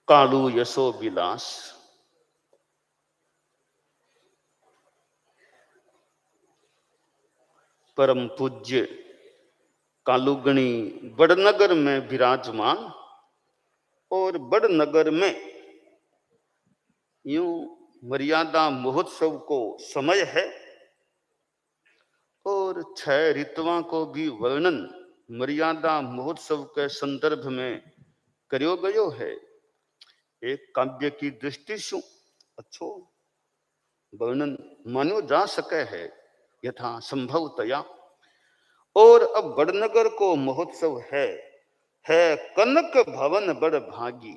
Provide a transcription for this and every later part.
कालू यशो विलास। परम पूज्य कालूगणी बड़नगर में विराजमान और बड़नगर में यूं मर्यादा महोत्सव को समय है और 6 ऋतुओं को भी वर्णन मर्यादा महोत्सव के संदर्भ में करियो गयो है। एक काव्य की दृष्टि से अच्छो वर्णन मानो जा सके है यथा संभवतया। और अब बड़नगर को महोत्सव है कनक भवन बड़ भागी।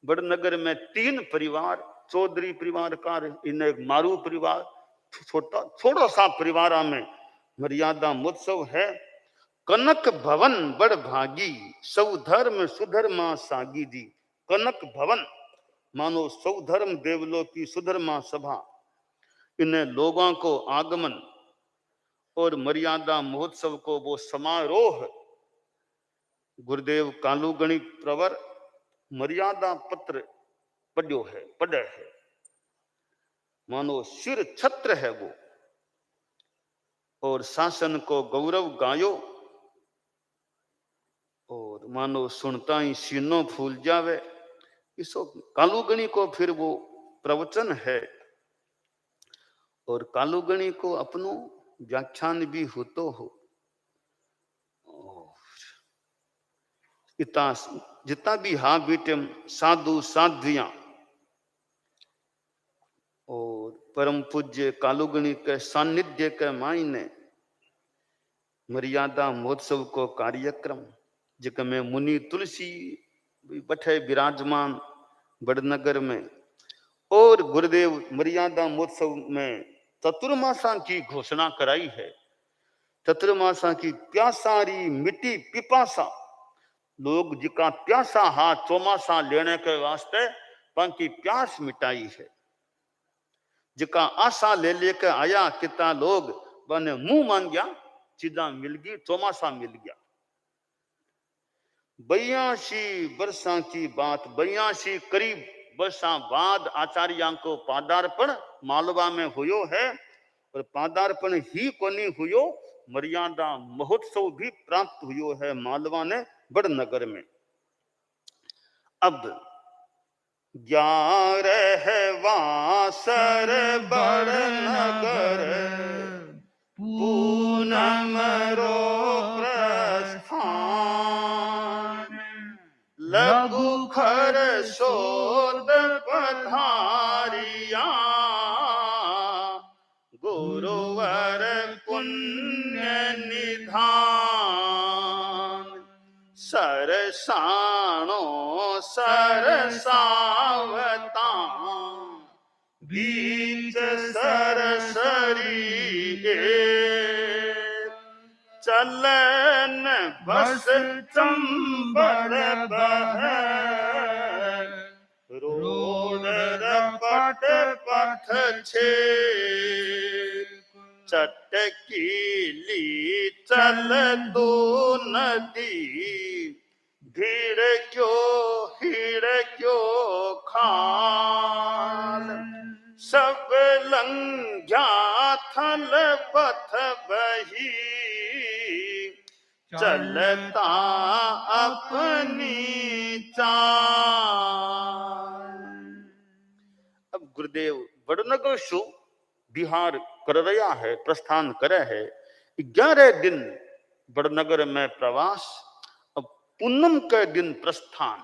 बड़नगर में 3 परिवार, चौधरी परिवार का इन्हें मारू परिवार, छोटा सा परिवार में मर्यादा महोत्सव है। कनक भवन बड़ भागी, सौधर्म सुधर्मा सागी जी। कनक भवन मानो सौधर्म देवलों की सुधर्मा सभा, इन्हें लोगों को आगमन और मर्यादा महोत्सव को वो समारोह गुरुदेव कालूगणी प्रवर मर्यादा पत्र पढ़े है। मानो सिर छत्र है वो, और शासन को गौरव गायो, और मानो सुनता ही सीनो फूल जावे। इसो कालूगणी को फिर वो प्रवचन है, और कालूगणी को अपनो व्याख्यान भी होतो हो। इतना जितना भी हा बीटम साधु साध्वियां और परम पूज्य कालूगणी के सानिध्य के मायने मर्यादा महोत्सव को कार्यक्रम जिसमें मुनि तुलसी बैठे विराजमान बड़नगर में, और गुरुदेव मर्यादा महोत्सव में चतुर्मासा की घोषणा कराई है। चतुर्मासा की प्यासारी मिट्टी पिपासा, लोग जिका प्यासा हा चौमासा लेने के वास्ते पंकी प्यास मिटाई है। जिका आशा ले लेकर आया कितना लोग बने मुंह मांग्या, चीजा मिल गई, चौमासा मिल गया। 82 वर्षा की बात, 82 करीब वर्षा बाद आचार्यों को पादार्पण मालवा में हुयो है, और पादार्पण ही कोनी हुयो, मर्यादा महोत्सव भी प्राप्त हुयो है मालवा ने बड़नगर में। अब 11 वासर बड़नगर पूनम रो प्रस्थान, लघु खर शोध पधारिया, गुरुवर पुण्य निधान। सरसाणो सरसावता, बीच सरसरी चलन बस चंबल बह, रोड रपट पथ छे, चटकीली चल दो नदी, भीड़ क्यों खाल, सब लंघ्या थल पथ बही, चलता अपनी चाल। अब गुरुदेव बड़नगर सु बिहार कर रहा है, प्रस्थान करे है। 11 दिन बड़नगर में प्रवास, अब पूनम के दिन प्रस्थान,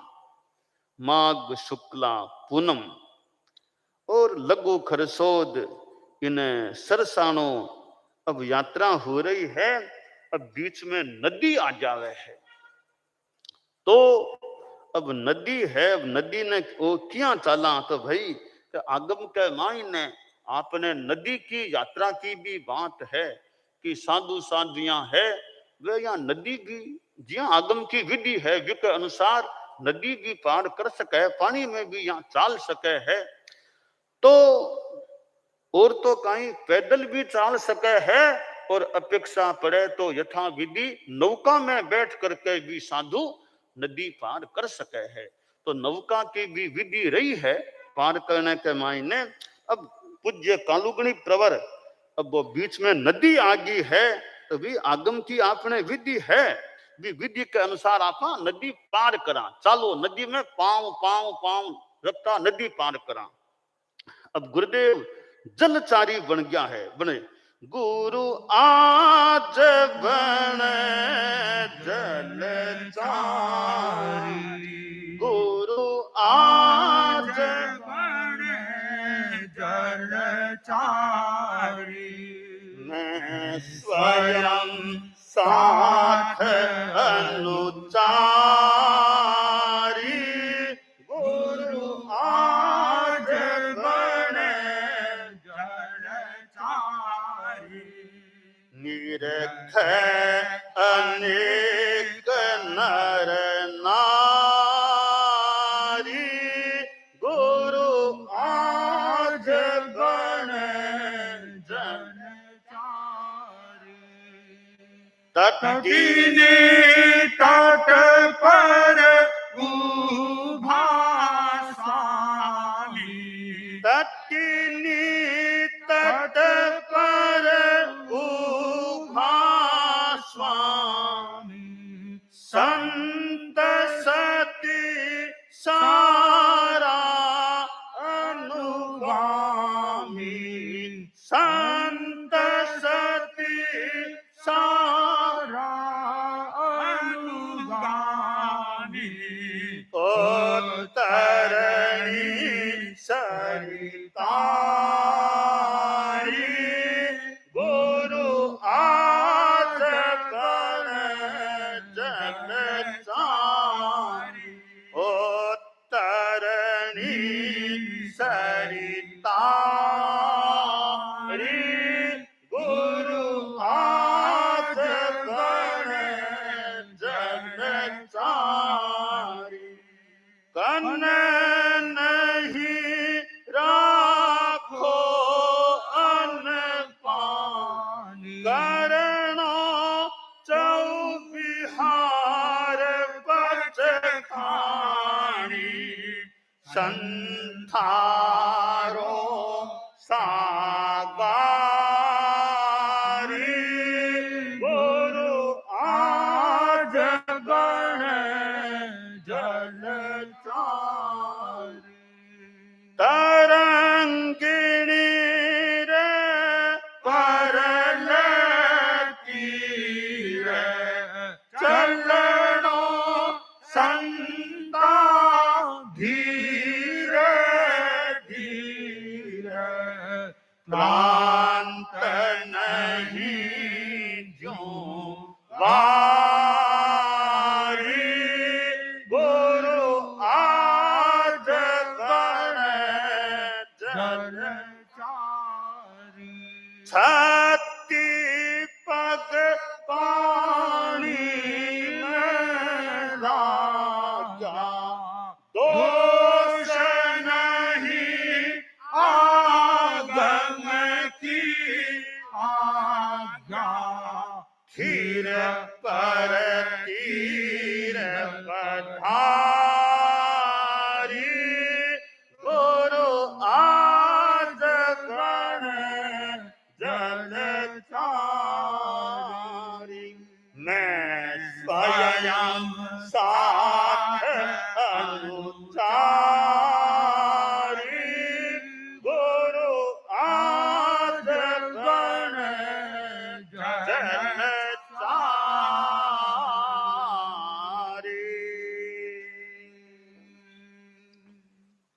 माघ शुक्ला पूनम, और लघु खरसोद इन्हें सरसाणो अब यात्रा हो रही है। अब बीच में नदी आ जावे है, तो अब नदी है, अब नदी ने वो क्या चला, तो भाई तो आगम के मायने आपने नदी की यात्रा की भी बात है कि साधु साध्वियां है वे यहाँ नदी भी जिया आगम की विधि है के अनुसार नदी भी पार कर सके, पानी में भी यहाँ चाल सके है। तो और तो कहीं पैदल भी चाल सके है, और अपेक्षा पड़े तो यथा विधि नौका में बैठ करके भी साधु नदी पार कर सके है। तो नौका की भी विधि रही है पार करने के मायने। अब पूज्य कालुगणी प्रवर, अब वो बीच में नदी आ गई है तो भी आगम की आपने विधि है, भी विधि के अनुसार आप नदी पार करा, चालो नदी में पांव पांव पांव रखता नदी पार करा। अब गुरुदेव जलचारी बन गया है, बने गुरु आज बन जलचारी, गुरु आज बन जलचारी, मैं स्वयं साथ अनुचारी, गुरु आज बन जलचारी, निरख अनेक नर नारी, गुरु आज बन तटीनी तट पर उभा स्वामी, तटीनी तट पर उभा स्वामी, संत सती सारा अनुगामी, संत सती सारा अनुगामी, ओ तरणी सरितारी, गुरु आज बन जलचारी, ओ तरणी सरितारी, गुरु आज बन जलचारी, कन नहीं राखो अन पानी, करणो चौबिहार पच खानी, संथारो सागारी, गुरु आज बन जलचारी, तरंगिणी रे परलती रे, चलनो संता धीरे धीरे, क्लांत नहीं जो वारी, गुरु आज बन जलचारी, छाती पग पानी में लागा, दोष नहीं आगम की आज्ञा, खीर पर तीर पधारी, गुरु आज बन जलचारी, मैं स्वयं साथ अनुचारी, गुरु आज बन जलचारी।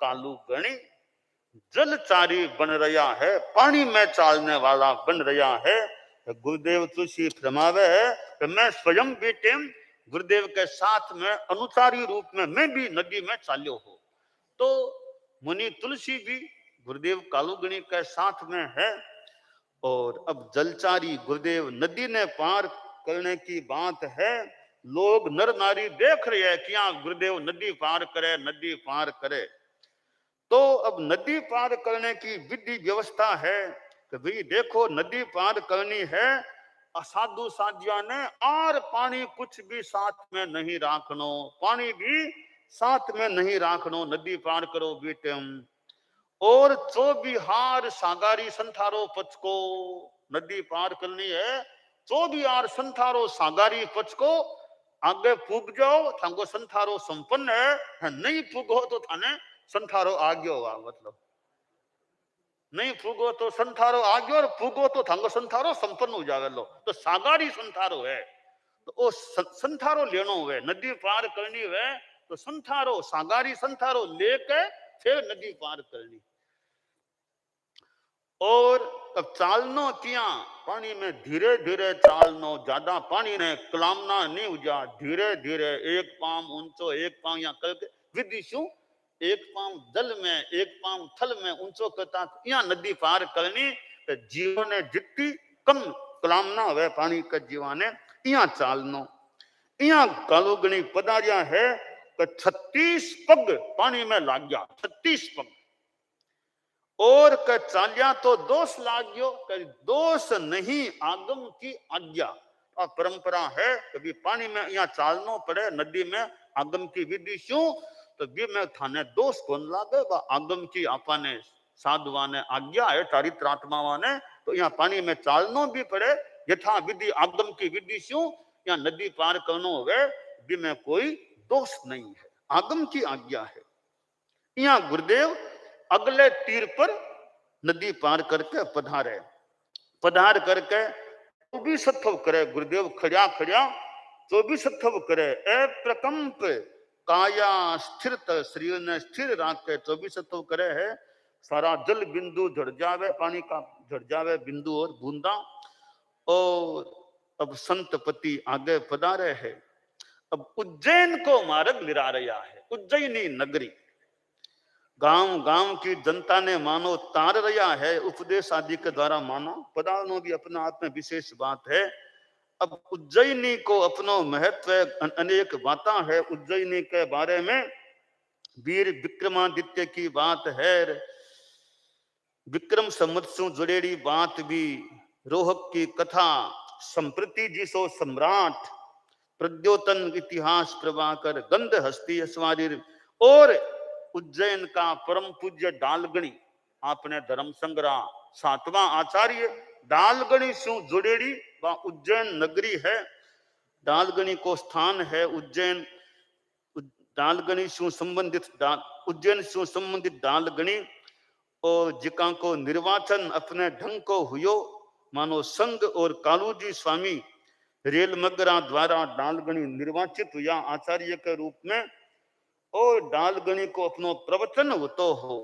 कालू गणी जलचारी बन रहा है, पानी में चालने वाला बन रहा है। गुरुदेव तुलसी फरमावे कि मैं स्वयं बेटे गुरुदेव के साथ में अनुसारी रूप में मैं भी नदी में चाल्यो हो। तो मुनि तुलसी भी गुरुदेव कालुगणी के साथ में है। और अब जलचारी गुरुदेव नदी ने पार करने की बात है। लोग नर नारी देख रहे हैं कि यहाँ गुरुदेव नदी पार करे, नदी पार करे। तो अब नदी पार करने की विधि व्यवस्था है कि भाई देखो नदी पार करनी है, असाधु साधिया ने और पानी कुछ भी साथ में नहीं रखनो, पानी भी साथ में नहीं राखनो नदी पार करो बेटम। और 24 सागारी संथारो पचको, नदी पार करनी है 24 संथारो सागारी पचको, आगे पूग जाओ थांगो संथारो संपन्न है, नहीं पूगो तो थाने संथारो आग्यो वा, मतलब नहीं फूगो तो संथारो आग्यो और फूगो तो थांगो संथारो संपन्न हो जावे लो। तो सागारी संथारो है, तो वो संथारो लेनो है, नदी पार करनी है तो संथारो सागारी संथारो लेके फिर नदी पार करनी। और अब चालनो किया पानी में धीरे धीरे चालनो, ज्यादा पानी ने कलामना नहीं उजा, धीरे धीरे एक पाम ऊंचो एक पाम या करके विधि शू, एक पाम जल में एक पाम थल में ऊंचो करता यहाँ नदी पार करनी। तो जीवन ने जितनी कम कलामना हुए पानी का जीवन ने यहाँ चालनो। यहाँ कालुगणी पदारिया है कि 36 पग पानी में लाग गया, 36 पग, और क चालिया तो दोष लाग्यो, दोष नहीं आगम की आज्ञा। और परंपरा है कभी पानी में यहाँ चालनो पड़े, नदी में आगम की विधि शू, तो भी में थाने दोष कौन लागे, आगम की आपा ने साधुआ ने आज्ञा है, चारित्रात्मावा ने, तो यहाँ पानी में चालनो भी पड़े यथा विधि आगम की विधि शू, यहाँ नदी पार करनो हुए भी में कोई दोष नहीं है, आगम की आज्ञा है। यहाँ गुरुदेव अगले तीर पर नदी पार करके पधारे, पधार करके 24 सत्थव करे गुरुदेव, खड़िया खड़िया 24 सत्थव करे, ए प्रकंप काया स्थिरत, शरीर ने स्थिर राख के 24 सत्थव करे है, सारा जल बिंदु झड़ जावे, पानी का झड़ जावे बिंदु और बूंदा। और अब संतपति आगे पधारे है, अब उज्जैन को मार्ग लिरा रहा है, उज्जैनी नगरी। गांव गांव की जनता ने मानो तार रहा है, उपदेश आदि के द्वारा मानो, पधारनो भी अपना आप में विशेष बात है। अब उज्जैनी को अपनो महत्व अनेक बातें है उज्जैनी के बारे में। वीर विक्रमादित्य की बात है, विक्रम संवत से जुड़ेड़ी बात भी, रोहक की कथा, संप्रति जिसो सम्राट, प्रद्योतन इतिहास प्रभाकर, गंध हस्ती अस्वारिर, और उज्जैन का परम पूज्य डालगणी, आपने धर्म संग्रह 7वां आचार्य डालगणी से जुड़ेड़ी व उज्जैन नगरी है, डालगणी को स्थान है उज्जैन, डालगणी से संबंधित उज्जैन से संबंधित डालगणी, और जिका को निर्वाचन अपने ढंग को हुयो, मानो संघ और कालूजी स्वामी रेल मगरा द्वारा डालगणी निर्वाचित हुआ आचार्य के रूप में, और डालगणी को अपनो प्रवचन होतो हो।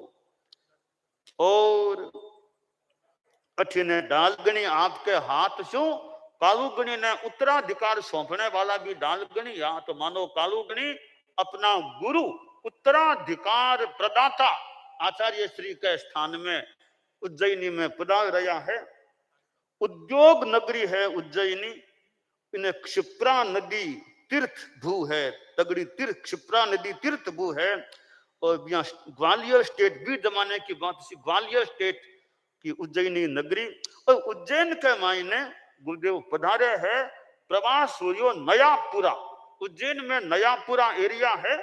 और अठिने डालगणी आपके हाथ से कालूगणी ने उत्तराधिकार सौंपने वाला भी डालगणी, या तो मानो कालूगणी अपना गुरु उत्तराधिकार प्रदाता आचार्य श्री के स्थान में उज्जैनी में पधार रहा है। उद्योग नगरी है उज्जैनी, इन्हें क्षिप्रा नदी तीर्थ भू है, तगड़ी तीर्थ क्षिप्रा नदी तीर्थ भू है। और यहाँ ग्वालियर स्टेट भी जमाने की बात, ग्वालियर स्टेट की उज्जैनी नगरी। और उज्जैन के मायने गुरुदेव पधारे है, प्रवास हुई नयापुरा, उज्जैन में नयापुरा एरिया है,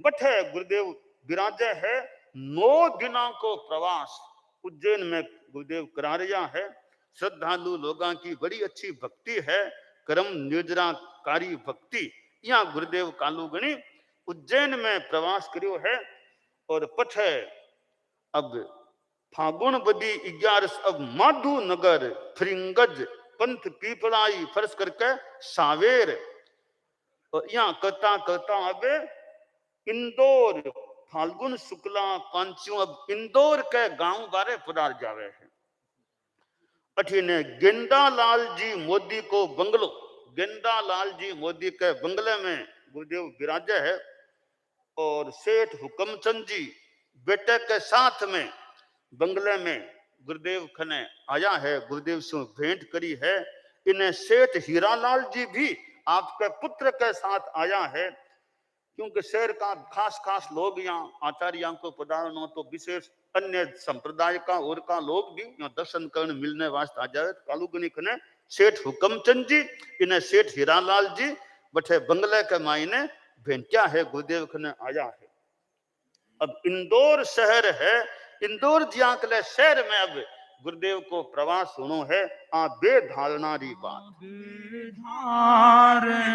बठे गुरुदेव विराजे है। 9 दिनों को प्रवास उज्जैन में गुरुदेव करा रहा है। श्रद्धालु लोगों की बड़ी अच्छी भक्ति है, कर्म निर्जराकारी भक्ति। यहाँ गुरुदेव कालूगणी उज्जैन में प्रवास करियो है। और पछे अब फागुन बदी 11 अब माधु नगर फ्रिंगज पंथ पीपलाई फर्श करके सावेर, और यहाँ करता करता अब इंदौर फाल्गुन शुक्ला पांचों, अब इंदौर के गांव बारे पधार जावे है। अठीने गेंदालाल जी मोदी को बंगलो, गेंदालाल जी मोदी के बंगले में गुरुदेव विराजे है। और सेठ हुकमचंद जी बेटे के साथ में बंगले में गुरुदेव खने आया है, गुरुदेव से भेंट करी है। इन्हें सेठ हीरालाल जी भी आपके पुत्र के साथ आया है, क्योंकि शहर का खास खास लोग यहाँ आचार्यों को पधारनो, तो विशेष अन्य संप्रदाय का और का लोग भी यहाँ दर्शन करने मिलने वास्ते आ जाए। कालूगनी खने सेठ हुकमचंद जी, इन्हें सेठ हीरालाल जी बठे बंगले के मायने भेंटिया है गुरुदेव खने आया है। अब इंदौर शहर है, इंदौर जियाकले शहर में अब गुरुदेव को प्रवास होनो है। आ बेधारणारी बात, धारणारी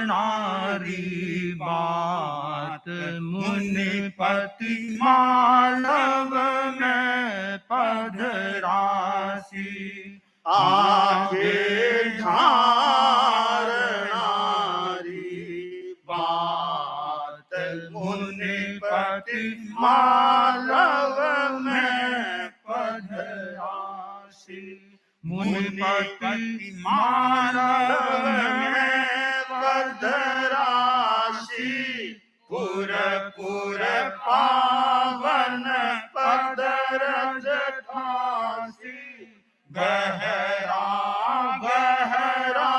बात मुनिपति मालव में पधरासी। आगे धारणारी बात मुनिपति मालव में पधरासी। मुनिपति मालव में पधरासी। पुर पुर पावन पदरज ठासी। गहरा गहरा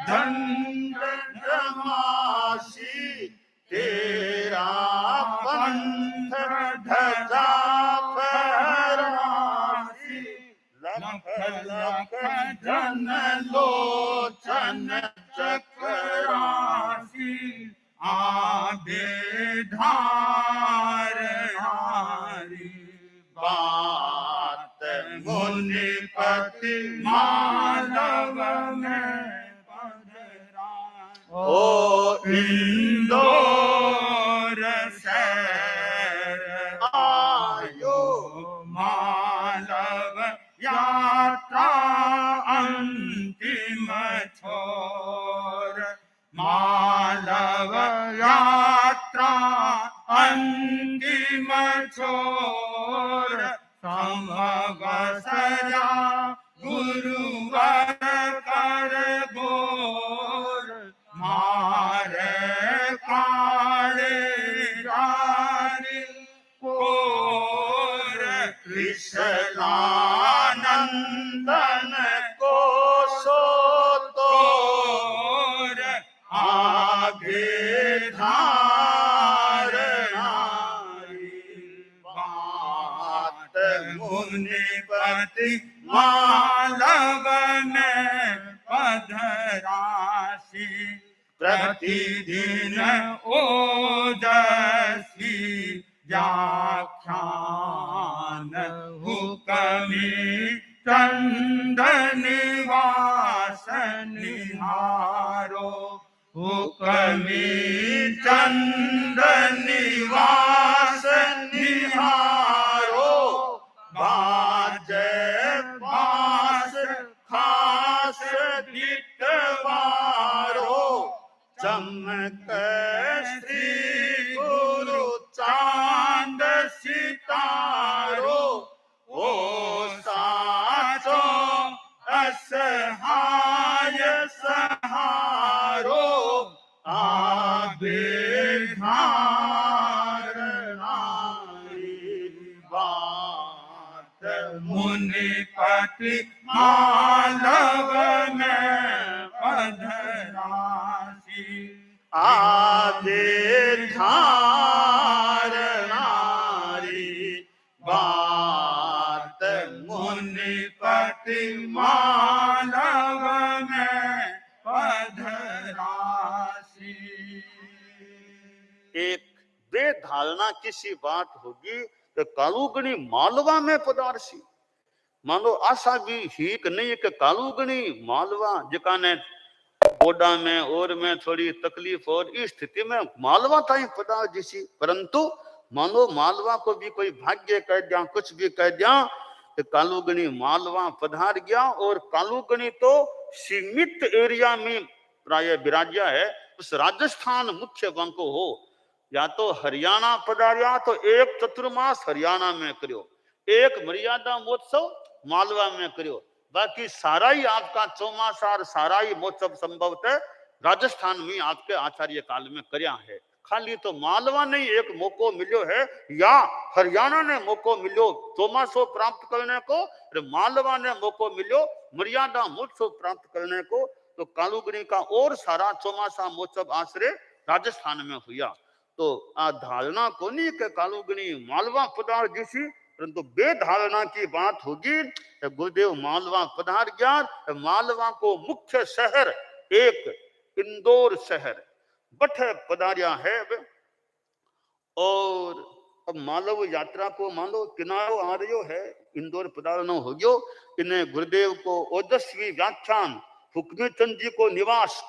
दंड जमासी। तेरा पंथ ध्वजा फहरासी। लख लख जन लोचन चकरासी। आबे धारणारी बात मुनिपति मालव में पधरासी। ओ इंदौर शहर आयो मालव यात्रा अंतिम छोर। मालव यात्रा अंतिम छोर। समवसरा गुरुवर कर गोर। मारे काले जारी कोर। कृष्णानंदन को सो तोर। आगे धारणारी बात मुनिपति मालव में पधरासी। प्रतिदिन ओजसी व्याख्यान हुकमी चंद निवास निहारो। हुकमी चंद निवास निहारो। बाजे बास खास दिटवारो। चमक श्री गुरु चांद सितारो। ओ साचो असहाय सहारो। आबे धारणारी बात मुनिपति मालव में पधरासी। आगे धारणारी बात मुनिपति मालव में पधरासी। एक बेधारणा किसी बात होगी तो कालूगणी मालवा में पधारसी। मानो आशा भी ही कि नहीं कि कालूगणी मालवा जिकाने बोडा में और में थोड़ी तकलीफ और इस स्थिति में मालवा ताई पधार जिसी। परंतु मानो मालवा को भी कोई भाग्य कह दिया, कुछ भी कह दिया कि कालूगणी मालवा पधार गया। और कालूगणी तो सीमित एरिया में प्राय विराज्या है। उस राजस्थान मुख्य वंको हो या तो हरियाणा पधारिया तो एक चतुर्मास हरियाणा में करियो, एक मर्यादा महोत्सव मालवा में करियो। बाकी सारा ही आपका चौमासार सारा ही महोत्सव संभवतः राजस्थान में आपके आचार्य काल में करया है। खाली तो मालवा ने एक मौको मिलो है या हरियाणा ने मौको मिलो चौमासो प्राप्त करने को, और मालवा ने मौको मिलो मर्यादा महोत्सव प्राप्त करने को। तो कालूगणी का और सारा चौमासा महोत्सव आश्रय राजस्थान में हुआ। तो आ धारणा को नहीं के कालूगणी मालवा पधार जिसी, परंतु बेधारणा की बात होगी। गुरुदेव मालवा पधार गया। मालवा को मुख्य शहर एक इंदौर शहर, बठे पधारिया है। और अब मालव यात्रा को मान लो किनारो आ रही है, इंदौर पधारनो हो गयो। इन्हें गुरुदेव को ओजस्वी व्याख्यान, हुक्मी चंद जी को निवास,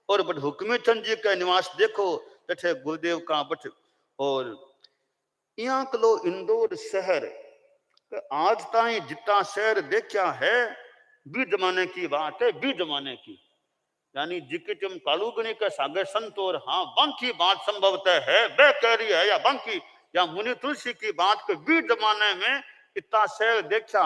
और बट हुक्मी चंद जी का निवास देखो तठे गुरुदेव का बट। और यहाँ कलो इंदौर शहर आज ताई जितना शहर देखा है, बी जमाने की बात है, बी जमाने की। यानी जिके तुम कालूगणी के सागे संत और हाँ बाकी बात संभवतः है वे कह रही है, या बाकी या मुनि तुलसी की बात के बी जमाने में इतना शहर देखा।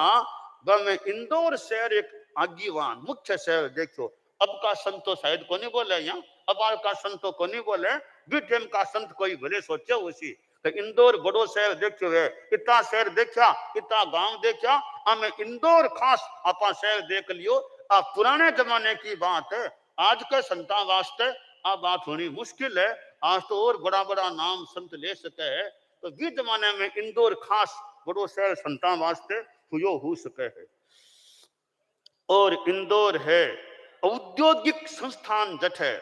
में इंदौर शहर एक आगीवान मुख्य शहर देखो। अब का संतो शायद को नहीं बोले, यहाँ अब का संतो को नहीं बोले, बी टाइम का संत कोई भले सोचे उसी। तो इंदौर बड़ो शहर देखो है, इतना शहर देखा, इतना गांव देखा, हमें इंदौर खास आपा शहर देख लियो। आप पुराने जमाने की बात है, आज के संता वास्ते आ बात होनी मुश्किल है। आज तो और बड़ा बड़ा नाम संत ले सके है, तो भी जमाने में इंदौर खास बड़ो शहर संता वास्ते हुयो हो सके है। और इंदौर है औद्योगिक संस्थान जठ है,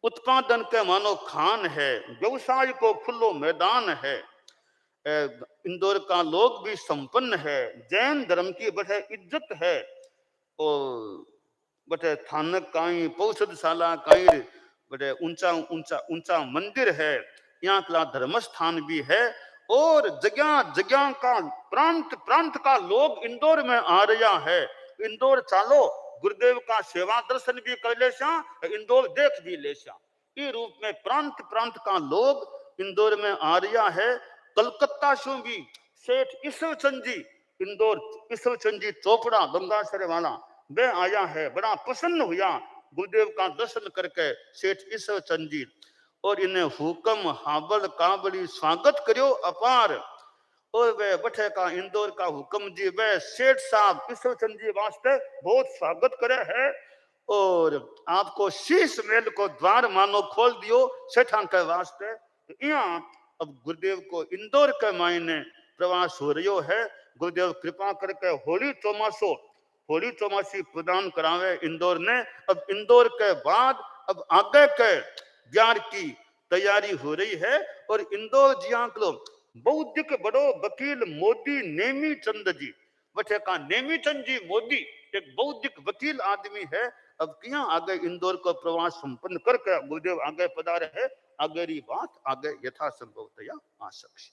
उत्पादन के मानो खान है, व्यवसाय को खुलो मैदान है। इंदौर का लोग भी संपन्न है, जैन धर्म की बड़े इज्जत है। और बटे थानक काई पौषधशाला काई बटे ऊंचा ऊंचा ऊंचा मंदिर है, यहाँ का धर्म स्थान भी है। और जगह जगह का प्रांत प्रांत का लोग इंदौर में आ रहा है। इंदौर चालो गुरुदेव का सेवा दर्शन भी कर ले, इंदौर देख भी ले। ये रूप में प्रांत प्रांत का लोग इंदौर में आ रहा है। कलकत्ता से भी सेठ ईश्वरचंद जी, इंदौर ईश्वरचंद जी चोपड़ा गंगासर वाला वे आया है, बड़ा प्रसन्न हुआ गुरुदेव का दर्शन करके सेठ ईश्वरचंद जी। और इन्हें हुक्म हाबल काबली स्वागत करियो अपार। और वे बठे का इंदौर का हुक्म जी वे सेठ साहब ईश्वरचंद जी वास्ते बहुत स्वागत करे है। और आपको शीश महल को द्वार मानो खोल दियो सेठा के वास्ते। तो यहाँ अब गुरुदेव को इंदौर के मायने प्रवास हो रही है। गुरुदेव कृपा करके होली चौमासी प्रदान करावे इंदौर ने। अब इंदौर के बाद अब आगे के ब्यार की तैयारी हो रही है। और इंदौर जिया बौद्धिक बड़ो वकील मोदी नेमी चंद जी, बठे का नेमी चंद जी मोदी एक बौद्धिक वकील आदमी है। अब क्या आगे इंदौर को प्रवास संपन्न करके गुरुदेव आगे पधारे है, आगे बात आगे यथासंभव तया आ सकती।